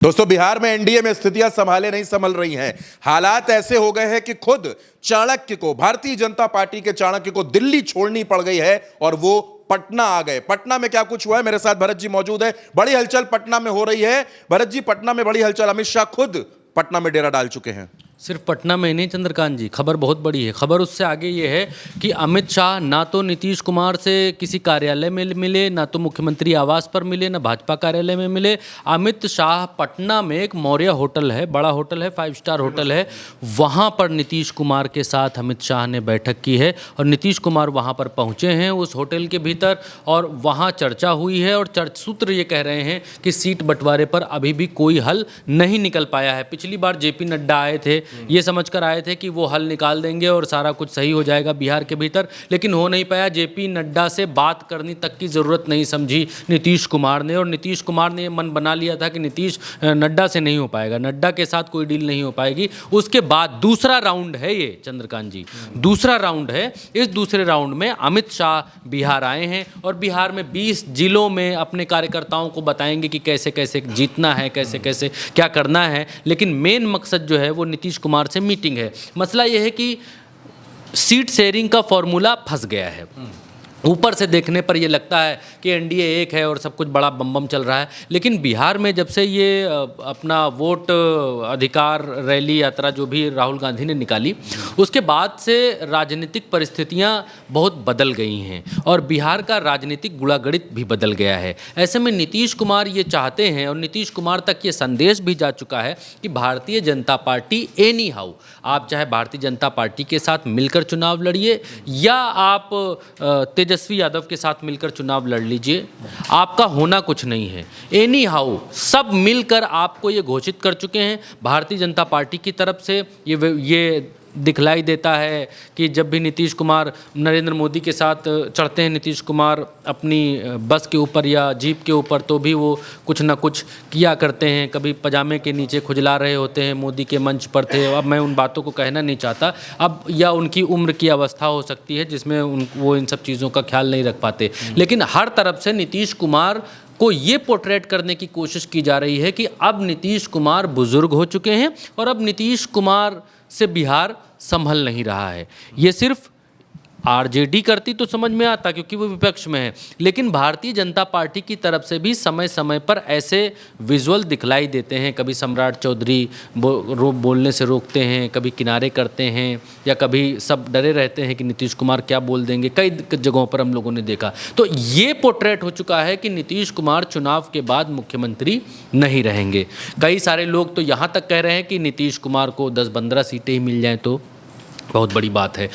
दोस्तों, बिहार में एनडीए में स्थितियां संभाले नहीं संभल रही हैं। हालात ऐसे हो गए हैं कि खुद चाणक्य को, भारतीय जनता पार्टी के चाणक्य को दिल्ली छोड़नी पड़ गई है और वो पटना आ गए। पटना में क्या कुछ हुआ है, मेरे साथ भरत जी मौजूद है। बड़ी हलचल पटना में हो रही है। भरत जी, पटना में बड़ी हलचल, अमित शाह खुद पटना में डेरा डाल चुके हैं। सिर्फ पटना में ही नहीं चंद्रकांत जी, खबर बहुत बड़ी है। खबर उससे आगे ये है कि अमित शाह ना तो नीतीश कुमार से किसी कार्यालय में मिले, ना तो मुख्यमंत्री आवास पर मिले, ना भाजपा कार्यालय में मिले। अमित शाह पटना में एक मौर्य होटल है, बड़ा होटल है, 5 स्टार होटल है, वहाँ पर नीतीश कुमार के साथ अमित शाह ने बैठक की है और नीतीश कुमार वहाँ पर पहुँचे हैं उस होटल के भीतर और वहाँ चर्चा हुई है। और सूत्र ये कह रहे हैं कि सीट बंटवारे पर अभी भी कोई हल नहीं निकल पाया है। पिछली बार जेपी नड्डा आए थे, ये समझकर आए थे कि वो हल निकाल देंगे और सारा कुछ सही हो जाएगा बिहार के भीतर, लेकिन हो नहीं पाया। जेपी नड्डा से बात करनी तक की ज़रूरत नहीं समझी नीतीश कुमार ने, और नीतीश कुमार ने मन बना लिया था कि नीतीश नड्डा से नहीं हो पाएगा, नड्डा के साथ कोई डील नहीं हो पाएगी। उसके बाद दूसरा राउंड है ये चंद्रकांत जी, दूसरा राउंड है। इस दूसरे राउंड में अमित शाह बिहार आए हैं और बिहार में 20 जिलों में अपने कार्यकर्ताओं को बताएंगे कि कैसे कैसे जीतना है, कैसे कैसे क्या करना है। लेकिन मेन मकसद जो है वो नीतीश कुमार से मीटिंग है। मसला यह है कि सीट शेयरिंग का फॉर्मूला फंस गया है। ऊपर से देखने पर यह लगता है कि एनडीए एक है और सब कुछ बड़ा बम बम चल रहा है, लेकिन बिहार में जब से ये अपना वोट अधिकार रैली यात्रा जो भी राहुल गांधी ने निकाली, उसके बाद से राजनीतिक परिस्थितियां बहुत बदल गई हैं और बिहार का राजनीतिक गुणागणित भी बदल गया है। ऐसे में नीतीश कुमार ये चाहते हैं और नीतीश कुमार तक ये संदेश भी जा चुका है कि Bharatiya Janata party any how, आप चाहे भारतीय जनता पार्टी के साथ मिलकर चुनाव लड़िए या आप तेजस्वी यादव के साथ मिलकर चुनाव लड़ लीजिए, आपका होना कुछ नहीं है। एनी हाउ सब मिलकर आपको ये घोषित कर चुके हैं। भारतीय जनता पार्टी की तरफ से ये दिखलाई देता है कि जब भी नीतीश कुमार नरेंद्र मोदी के साथ चढ़ते हैं, नीतीश कुमार अपनी बस के ऊपर या जीप के ऊपर, तो भी वो कुछ ना कुछ किया करते हैं। कभी पजामे के नीचे खुजला रहे होते हैं, मोदी के मंच पर थे। अब मैं उन बातों को कहना नहीं चाहता, अब या उनकी उम्र की अवस्था हो सकती है जिसमें वो इन सब चीज़ों का ख्याल नहीं रख पाते। लेकिन हर तरफ से नीतीश कुमार को ये पोर्ट्रेट करने की कोशिश की जा रही है कि अब नीतीश कुमार बुजुर्ग हो चुके हैं और अब नीतीश कुमार से बिहार संभल नहीं रहा है। ये सिर्फ आरजेडी करती तो समझ में आता क्योंकि वो विपक्ष में है, लेकिन भारतीय जनता पार्टी की तरफ से भी समय समय पर ऐसे विजुअल दिखलाई देते हैं। कभी सम्राट चौधरी बोलने से रोकते हैं, कभी किनारे करते हैं, या कभी सब डरे रहते हैं कि नीतीश कुमार क्या बोल देंगे। कई जगहों पर हम लोगों ने देखा। तो ये पोर्ट्रेट हो चुका है कि नीतीश कुमार चुनाव के बाद मुख्यमंत्री नहीं रहेंगे। कई सारे लोग तो यहाँ तक कह रहे हैं कि नीतीश कुमार को 10-15 सीटें ही मिल जाएँ तो बहुत बड़ी बात है।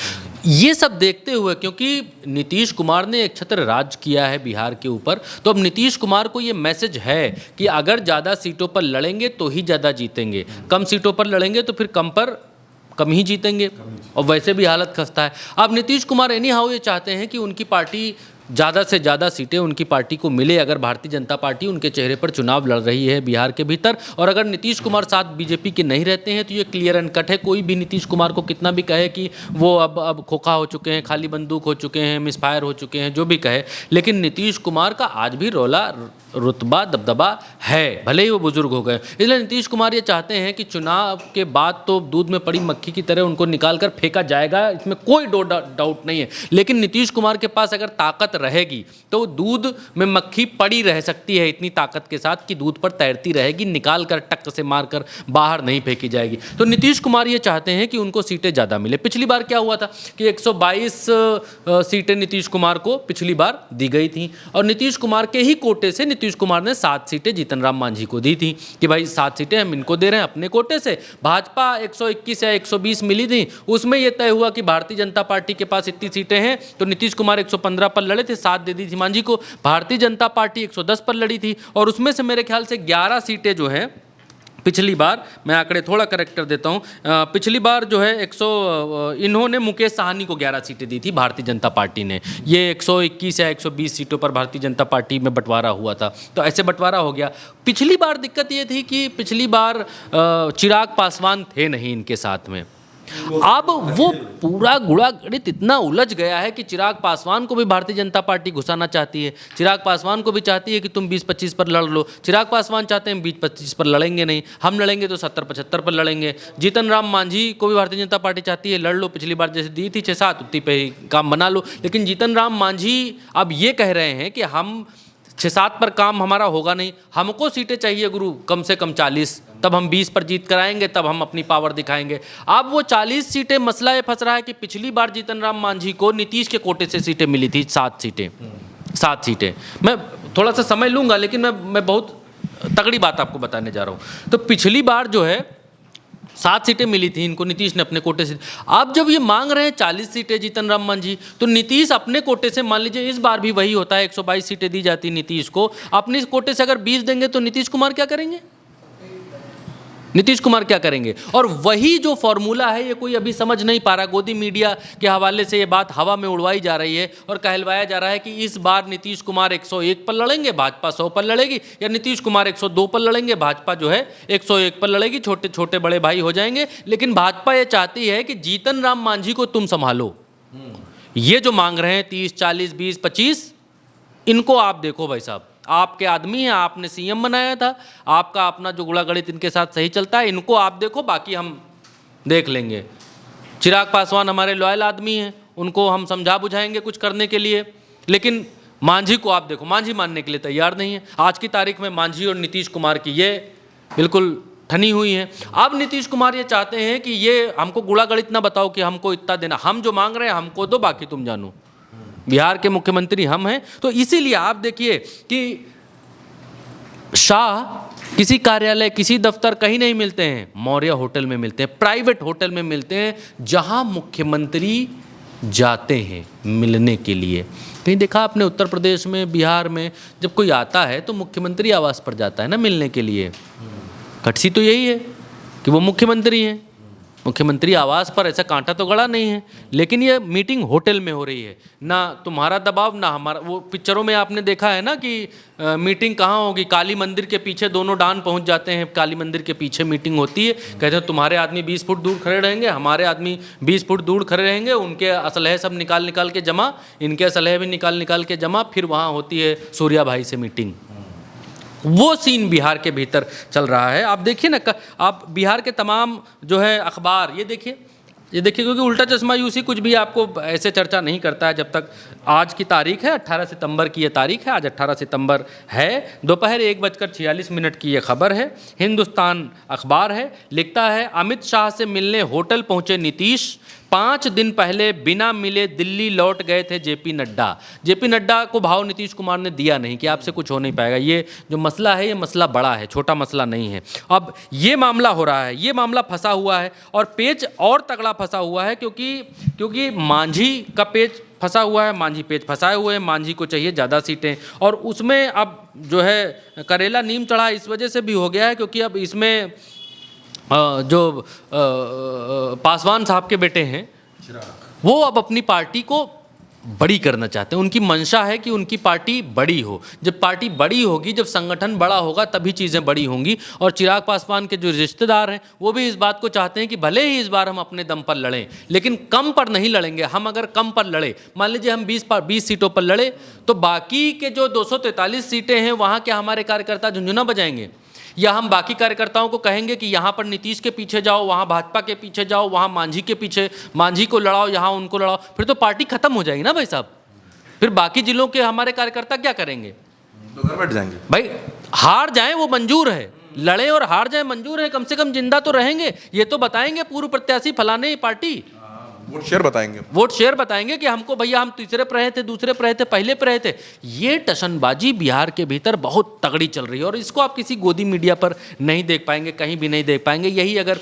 ये सब देखते हुए, क्योंकि नीतीश कुमार ने एक छत्र राज किया है बिहार के ऊपर, तो अब नीतीश कुमार को ये मैसेज है कि अगर ज़्यादा सीटों पर लड़ेंगे तो ही ज़्यादा जीतेंगे, कम सीटों पर लड़ेंगे तो फिर कम ही जीतेंगे, और वैसे भी हालत खस्ता है। अब नीतीश कुमार एनी हाउ ये चाहते हैं कि उनकी पार्टी ज़्यादा से ज़्यादा सीटें उनकी पार्टी को मिले। अगर भारतीय जनता पार्टी उनके चेहरे पर चुनाव लड़ रही है बिहार के भीतर, और अगर नीतीश कुमार साथ बीजेपी के नहीं रहते हैं, तो ये क्लियर एंड कट है। कोई भी नीतीश कुमार को कितना भी कहे कि वो अब खोखा हो चुके हैं, खाली बंदूक हो चुके हैं, मिसफायर हो चुके हैं, जो भी कहे, लेकिन नीतीश कुमार का आज भी रोला रुतबा दबदबा है, भले ही वो बुजुर्ग हो गए। इसलिए नीतीश कुमार ये चाहते हैं कि चुनाव के बाद तो दूध में पड़ी मक्खी की तरह उनको निकाल कर फेंका जाएगा, इसमें कोई डाउट नहीं है। लेकिन नीतीश कुमार के पास अगर ताकत रहेगी तो दूध में मक्खी पड़ी रह सकती है, इतनी ताकत के साथ कि दूध पर तैरती रहेगी, निकाल कर टक से मारकर बाहर नहीं फेंकी जाएगी। तो नीतीश कुमार ये चाहते हैं कि उनको सीटें ज़्यादा मिले। पिछली बार क्या हुआ था कि 122 सीटें नीतीश कुमार को पिछली बार दी गई थी, और नीतीश कुमार के ही कोटे से नीतीश कुमार ने 7 सीटें जीतन राम मांझी को दी थी कि भाई 7 सीटें हम इनको दे रहे हैं अपने कोटे से। भाजपा 121 या 120 मिली थी, उसमें यह तय हुआ कि भारतीय जनता पार्टी के पास इतनी सीटें हैं, तो नीतीश कुमार 115 पर लड़े थे, 7 दे दी थी मांझी को। भारतीय जनता पार्टी 110 पर लड़ी थी, और उसमें से मेरे ख्याल से 11 सीटें जो हैं पिछली बार, मैं आंकड़े थोड़ा करेक्ट कर देता हूँ, पिछली बार जो है इन्होंने मुकेश साहनी को 11 सीटें दी थी भारतीय जनता पार्टी ने। ये 121 या 120 सीटों पर भारतीय जनता पार्टी में बंटवारा हुआ था, तो ऐसे बंटवारा हो गया। पिछली बार दिक्कत ये थी कि पिछली बार चिराग पासवान थे नहीं इनके साथ में, अब वो पूरा गुड़ा गणित इतना उलझ गया है कि चिराग पासवान को भी भारतीय जनता पार्टी घुसाना चाहती है। चिराग पासवान को भी चाहती है कि तुम 20-25 पर लड़ लो। चिराग पासवान चाहते हैं 20-25 पर लड़ेंगे नहीं, हम लड़ेंगे तो 70-75 पर लड़ेंगे। जीतन राम मांझी को भी भारतीय जनता पार्टी चाहती है लड़ लो, पिछली बार जैसे दी थी 6-7 उतनी पे ही काम बना लो। लेकिन जीतन राम मांझी अब ये कह रहे हैं कि हम 6-7 पर काम हमारा होगा नहीं, हमको सीटें चाहिए गुरु कम से कम 40, तब हम 20 पर जीत कराएंगे, तब हम अपनी पावर दिखाएंगे। अब वो 40 सीटें, मसला ये फंस रहा है कि पिछली बार जीतन राम मांझी को नीतीश के कोटे से सीटें मिली थी, 7 सीटें। मैं थोड़ा सा समय लूँगा, लेकिन मैं बहुत तगड़ी बात आपको बताने जा रहा हूँ। तो पिछली बार जो है 7 सीटें मिली थी इनको, नीतीश ने अपने कोटे से। अब जब ये मांग रहे हैं 40 सीटें जीतन राम मांझी, तो नीतीश अपने कोटे से, मान लीजिए इस बार भी वही होता है, 122 सीटें दी जाती नीतीश को, अपने कोटे से अगर 20 देंगे तो नीतीश कुमार क्या करेंगे? नीतीश कुमार क्या करेंगे? और वही जो फॉर्मूला है, ये कोई अभी समझ नहीं पा रहा। गोदी मीडिया के हवाले से ये बात हवा में उड़वाई जा रही है और कहलवाया जा रहा है कि इस बार नीतीश कुमार 101 पर लड़ेंगे, भाजपा 100 पर लड़ेगी, या नीतीश कुमार 102 पर लड़ेंगे, भाजपा जो है 101 पर लड़ेगी, छोटे छोटे बड़े भाई हो जाएंगे। लेकिन भाजपा ये चाहती है कि जीतन राम मांझी को तुम संभालो। ये जो मांग रहे हैं 30, 40, 20, 25, इनको आप देखो भाई साहब, आपके आदमी हैं, आपने सीएम बनाया था, आपका अपना जो गुड़ा गणित इनके साथ सही चलता है, इनको आप देखो, बाकी हम देख लेंगे। चिराग पासवान हमारे लॉयल आदमी हैं, उनको हम समझा बुझाएंगे कुछ करने के लिए। लेकिन मांझी को आप देखो, मांझी मानने के लिए तैयार नहीं है। आज की तारीख में मांझी और नीतीश कुमार की ये बिल्कुल ठनी हुई है। अब नीतीश कुमार ये चाहते हैं कि ये हमको गुड़ा गणित ना बताओ कि हमको इतना देना, हम जो मांग रहे हैं हमको दो, बाकी तुम जानो। बिहार के मुख्यमंत्री हम हैं। तो इसीलिए आप देखिए कि शाह किसी कार्यालय, किसी दफ्तर कहीं नहीं मिलते हैं, मौर्य होटल में मिलते हैं, प्राइवेट होटल में मिलते हैं, जहां मुख्यमंत्री जाते हैं मिलने के लिए। कहीं देखा आपने उत्तर प्रदेश में, बिहार में जब कोई आता है तो मुख्यमंत्री आवास पर जाता है ना मिलने के लिए। कटसी तो यही है कि वो मुख्यमंत्री हैं, मुख्यमंत्री आवास पर ऐसा कांटा तो गड़ा नहीं है। लेकिन ये मीटिंग होटल में हो रही है, ना तुम्हारा दबाव ना हमारा। वो पिक्चरों में आपने देखा है ना कि मीटिंग कहाँ होगी, काली मंदिर के पीछे दोनों डान पहुंच जाते हैं, काली मंदिर के पीछे मीटिंग होती है। कहते हैं तुम्हारे आदमी 20 फुट दूर खड़े रहेंगे, हमारे आदमी 20 फुट दूर खड़े रहेंगे, उनके असलहे सब निकाल के जमा, इनके असलहे भी निकाल के जमा, फिर वहाँ होती है सूर्या भाई से मीटिंग। वो सीन बिहार के भीतर चल रहा है। आप देखिए ना, आप बिहार के तमाम जो है अखबार, ये देखिए, क्योंकि उल्टा चश्मा यूसी कुछ भी आपको ऐसे चर्चा नहीं करता है जब तक। आज की तारीख है 18 सितंबर की ये तारीख है, आज 18 सितंबर है। दोपहर 1:46 की ये खबर है। हिंदुस्तान अखबार है, लिखता है अमित शाह से मिलने होटल पहुंचे नीतीश, 5 दिन पहले बिना मिले दिल्ली लौट गए थे जेपी नड्डा। जेपी नड्डा को भाव नीतीश कुमार ने दिया नहीं कि आपसे कुछ हो नहीं पाएगा। ये जो मसला है, ये मसला बड़ा है, छोटा मसला नहीं है। अब ये मामला हो रहा है, ये मामला फंसा हुआ है, और पेच और तगड़ा फंसा हुआ है क्योंकि मांझी का पेच फंसा हुआ है, मांझी पेच फंसाए हुए हैं। मांझी को चाहिए ज़्यादा सीटें, और उसमें अब जो है करेला नीम चढ़ा इस वजह से भी हो गया है क्योंकि अब इसमें जो पासवान साहब के बेटे हैं वो अब अपनी पार्टी को बड़ी करना चाहते हैं। उनकी मंशा है कि उनकी पार्टी बड़ी हो। जब पार्टी बड़ी होगी, जब संगठन बड़ा होगा, तभी चीज़ें बड़ी होंगी। और चिराग पासवान के जो रिश्तेदार हैं वो भी इस बात को चाहते हैं कि भले ही इस बार हम अपने दम पर लड़ें, लेकिन कम पर नहीं लड़ेंगे। हम अगर कम पर लड़े, मान लीजिए हम 20 सीटों पर लड़े, तो बाकी के जो 243 सीटें हैं वहाँ क्या हमारे कार्यकर्ता झुंझुना बजाएंगे? या हम बाकी कार्यकर्ताओं को कहेंगे कि यहाँ पर नीतीश के पीछे जाओ, वहाँ भाजपा के पीछे जाओ, वहाँ मांझी के पीछे, मांझी को लड़ाओ, यहाँ उनको लड़ाओ? फिर तो पार्टी खत्म हो जाएगी ना भाई साहब। फिर बाकी जिलों के हमारे कार्यकर्ता क्या करेंगे? तो घर बैठ जाएंगे। भाई हार जाएं वो मंजूर है, लड़े और हार जाएं मंजूर है, कम से कम जिंदा तो रहेंगे। ये तो बताएंगे पूर्व प्रत्याशी फलाने पार्टी, वोट शेयर बताएंगे, वोट शेयर बताएंगे कि हमको भैया हम तीसरे पर रहे थे, दूसरे पर रहे थे, पहले पर रहे थे। ये टशनबाजी बिहार के भीतर बहुत तगड़ी चल रही है, और इसको आप किसी गोदी मीडिया पर नहीं देख पाएंगे, कहीं भी नहीं देख पाएंगे। यही अगर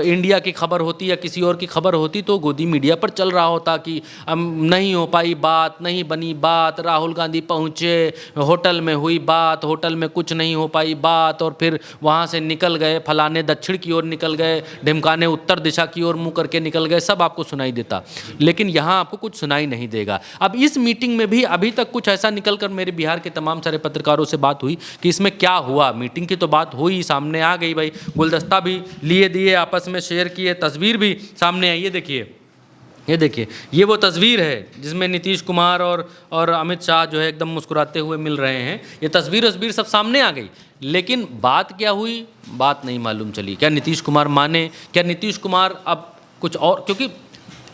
इंडिया की खबर होती या किसी और की खबर होती तो गोदी मीडिया पर चल रहा होता कि नहीं हो पाई बात, नहीं बनी बात, राहुल गांधी पहुँचे, होटल में हुई बात, होटल में कुछ नहीं हो पाई बात, और फिर वहाँ से निकल गए, फलाने दक्षिण की ओर निकल गए, ढिमकाने उत्तर दिशा की ओर मुँह करके निकल गए, सब आपको सुनाई देता, लेकिन यहाँ आपको कुछ सुनाई नहीं देगा। अब इस मीटिंग में भी अभी तक कुछ ऐसा निकल कर मेरे बिहार के तमाम सारे पत्रकारों से बात हुई कि इसमें क्या हुआ। मीटिंग की तो बात हुई, सामने आ गई भाई, गुलदस्ता भी लिए दिए, आपस में शेयर किए, तस्वीर भी सामने आई। ये देखिए, ये वो तस्वीर है जिसमें नीतीश कुमार और अमित शाह जो है एकदम मुस्कुराते हुए मिल रहे हैं। ये तस्वीर सब सामने आ गई, लेकिन बात क्या हुई, बात नहीं मालूम चली। क्या नीतीश कुमार माने, क्या नीतीश कुमार अब कुछ और, क्योंकि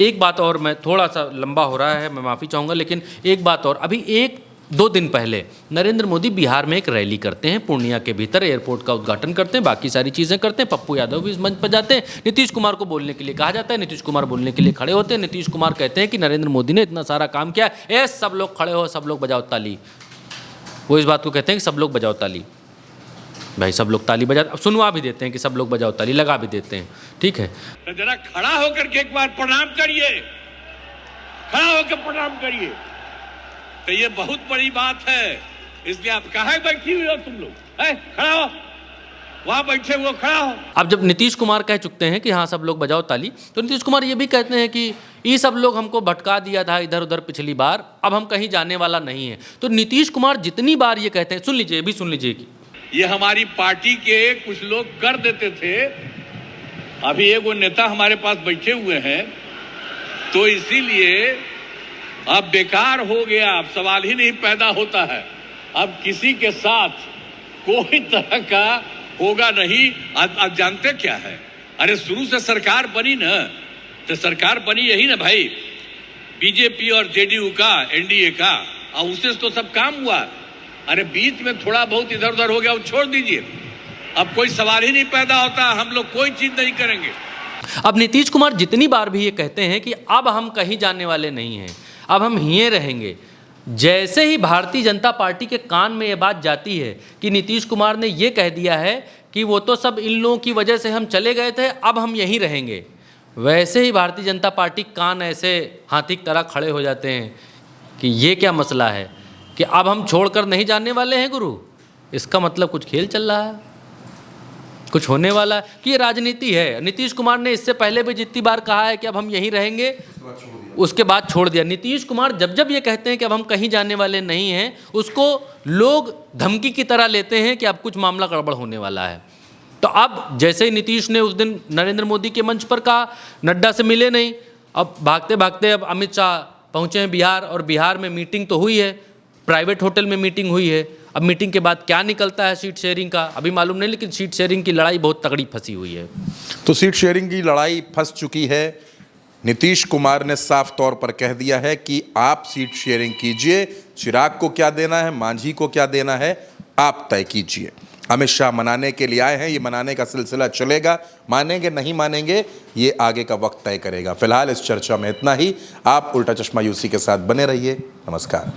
एक बात और, मैं थोड़ा सा लंबा हो रहा है, मैं माफ़ी चाहूँगा, लेकिन एक बात और, अभी 1-2 दिन पहले नरेंद्र मोदी बिहार में एक रैली करते हैं, पूर्णिया के भीतर एयरपोर्ट का उद्घाटन करते हैं, बाकी सारी चीज़ें करते हैं, पप्पू यादव भी इस मंच पर जाते हैं, नीतीश कुमार को बोलने के लिए कहा जाता है, नीतीश कुमार बोलने के लिए खड़े होते हैं, नीतीश कुमार कहते हैं कि नरेंद्र मोदी ने इतना सारा काम किया है, सब लोग खड़े हो, सब लोग बजाओ ताली। वो इस बात को कहते हैं कि सब लोग बजाओ ताली। भाई सब लोग ताली बजा, अब सुनवा भी देते हैं कि सब लोग बजाओ ताली, लगा भी देते हैं, ठीक है। तो जरा खड़ा होकर के एक बार प्रणाम करिए, खड़ा होकर प्रणाम करिए। तो ये बहुत बड़ी बात है, इसलिए आप कहाँ बैठी हुई हो तुम लोग, खड़ा हो, वहां बैठे हुए खड़ा हो। अब जब नीतीश कुमार कह चुकते हैं कि हाँ सब लोग बजाओ ताली, तो नीतीश कुमार ये भी कहते हैं कि ये सब लोग हमको भटका दिया था इधर उधर पिछली बार, अब हम कहीं जाने वाला नहीं है। तो नीतीश कुमार जितनी बार ये कहते हैं, सुन लीजिए, भी सुन लीजिए कि ये हमारी पार्टी के कुछ लोग कर देते थे, अभी एक वो नेता हमारे पास बैठे हुए हैं, तो इसीलिए अब बेकार हो गया, अब सवाल ही नहीं पैदा होता है, अब किसी के साथ कोई तरह का होगा नहीं। अब जानते क्या है, अरे शुरू से सरकार बनी ना, तो सरकार बनी यही ना भाई, बीजेपी और जेडीयू का, एनडीए का, और उससे तो सब काम हुआ। अरे बीच में थोड़ा बहुत इधर उधर हो गया, वो छोड़ दीजिए, अब कोई सवाल ही नहीं पैदा होता, हम लोग कोई चीज नहीं करेंगे। अब नीतीश कुमार जितनी बार भी ये कहते हैं कि अब हम कहीं जाने वाले नहीं हैं, अब हम यहीं रहेंगे, जैसे ही भारतीय जनता पार्टी के कान में ये बात जाती है कि नीतीश कुमार ने ये कह दिया है कि वो तो सब इन लोगों की वजह से हम चले गए थे, अब हम यहीं रहेंगे, वैसे ही भारतीय जनता पार्टी कान ऐसे हाथी की तरह खड़े हो जाते हैं कि ये क्या मसला है कि अब हम छोड़कर नहीं जाने वाले हैं गुरु। इसका मतलब कुछ खेल चल रहा है, कुछ होने वाला है, कि ये राजनीति है। नीतीश कुमार ने इससे पहले भी जितनी बार कहा है कि अब हम यहीं रहेंगे, उसके बाद छोड़ दिया। नीतीश कुमार जब जब ये कहते हैं कि अब हम कहीं जाने वाले नहीं हैं, उसको लोग धमकी की तरह लेते हैं कि अब कुछ मामला गड़बड़ होने वाला है। तो अब जैसे ही नीतीश ने उस दिन नरेंद्र मोदी के मंच पर कहा, नड्डा से मिले नहीं, अब भागते भागते अब अमित शाह पहुँचे हैं बिहार, और बिहार में मीटिंग तो हुई है, प्राइवेट होटल में मीटिंग हुई है। अब मीटिंग के बाद क्या निकलता है सीट शेयरिंग का अभी मालूम नहीं, लेकिन सीट शेयरिंग की लड़ाई बहुत तगड़ी फंसी हुई है। तो सीट शेयरिंग की लड़ाई फंस चुकी है। नीतीश कुमार ने साफ तौर पर कह दिया है कि आप सीट शेयरिंग कीजिए, चिराग को क्या देना है, मांझी को क्या देना है, आप तय कीजिए। अमित शाह मनाने के लिए आए हैं, ये मनाने का सिलसिला चलेगा, मानेंगे नहीं मानेंगे ये आगे का वक्त तय करेगा। फिलहाल इस चर्चा में इतना ही। आप उल्टा चश्मा यूसी के साथ बने रहिए। नमस्कार।